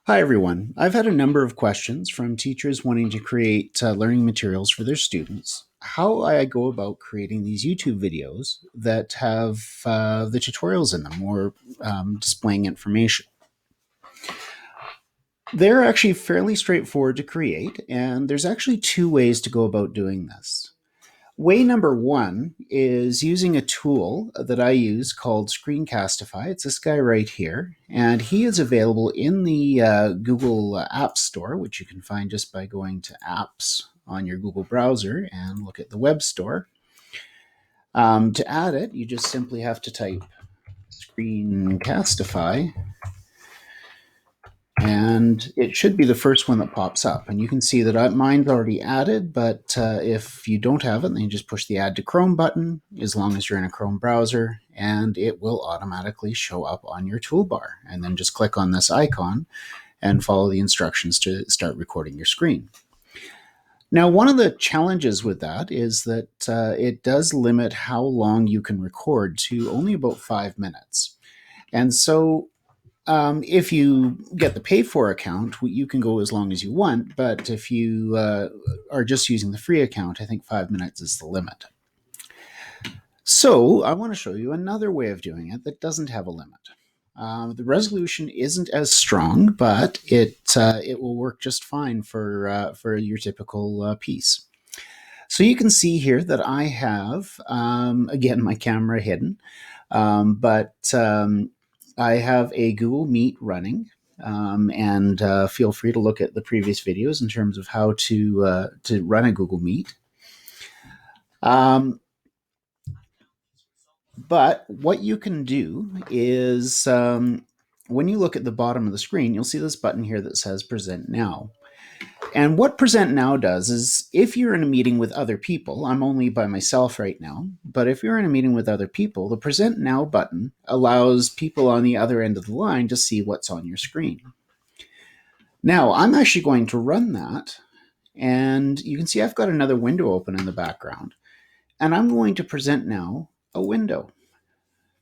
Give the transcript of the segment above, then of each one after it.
Hi, everyone. I've had a number of questions from teachers wanting to create learning materials for their students. How I go about creating these YouTube videos that have the tutorials in them or displaying information. They're actually fairly straightforward to create, and there's actually two ways to go about doing this. Way number one is using a tool that I use called Screencastify. It's this guy right here, and he is available in the Google App Store, which you can find just by going to Apps on your Google browser and look at the web store. To add it, you just simply have to type Screencastify, and it should be the first one that pops up. And you can see that mine's already added, but if you don't have it, then you just push the Add to Chrome button, as long as you're in a Chrome browser, and it will automatically show up on your toolbar. And then just click on this icon and follow the instructions to start recording your screen. Now, one of the challenges with that is that it does limit how long you can record to only about 5 minutes. And so if you get the pay for account, you can go as long as you want. But if you are just using the free account, I think 5 minutes is the limit. So I want to show you another way of doing it that doesn't have a limit. The resolution isn't as strong, but it will work just fine for your typical piece. So you can see here that I have, again, my camera hidden, but I have a Google Meet running, and feel free to look at the previous videos in terms of how to run a Google Meet. But what you can do is when you look at the bottom of the screen, you'll see this button here that says Present Now. And what Present Now does is if you're in a meeting with other people, I'm only by myself right now, but if you're in a meeting with other people, the Present Now button allows people on the other end of the line to see what's on your screen. Now, I'm actually going to run that, and you can see I've got another window open in the background, and I'm going to present now a window.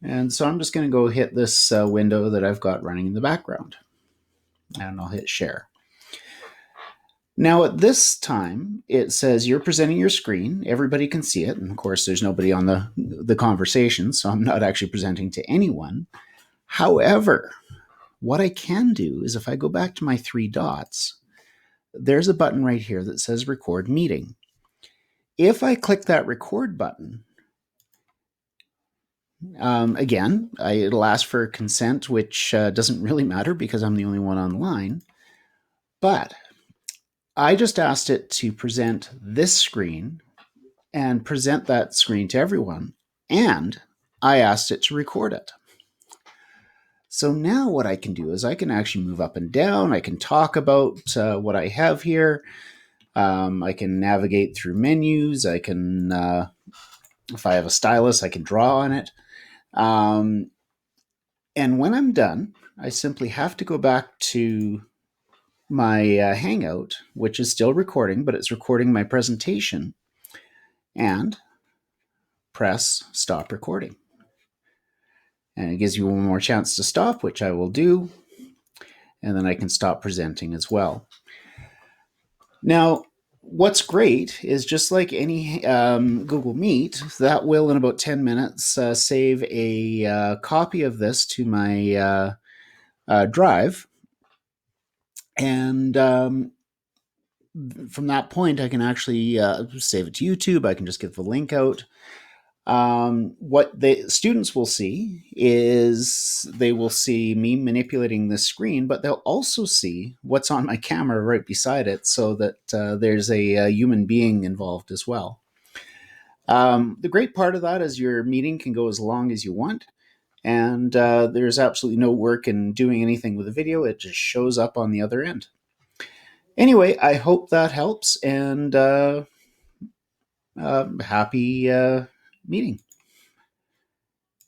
And so I'm just going to go hit this window that I've got running in the background, and I'll hit share. Now at this time, it says you're presenting your screen. Everybody can see it. And of course, there's nobody on the conversation, so I'm not actually presenting to anyone. However, what I can do is if I go back to my three dots, there's a button right here that says Record Meeting. If I click that record button, again, it'll ask for consent, which doesn't really matter because I'm the only one online. But I just asked it to present this screen and present that screen to everyone. And I asked it to record it. So now what I can do is I can actually move up and down. I can talk about what I have here. I can navigate through menus. I can, if I have a stylus, I can draw on it. And when I'm done, I simply have to go back to my Hangout, which is still recording, but it's recording my presentation, and press stop recording. And it gives you one more chance to stop, which I will do. And then I can stop presenting as well. Now, what's great is just like any Google Meet, that will in about 10 minutes save a copy of this to my drive. And from that point, I can actually save it to YouTube. I can just give the link out. What the students will see is they will see me manipulating this screen, but they'll also see what's on my camera right beside it, so that there's a human being involved as well. The great part of that is your meeting can go as long as you want, and there's absolutely no work in doing anything with the video. It just shows up on the other end. Anyway, I hope that helps, and happy meeting.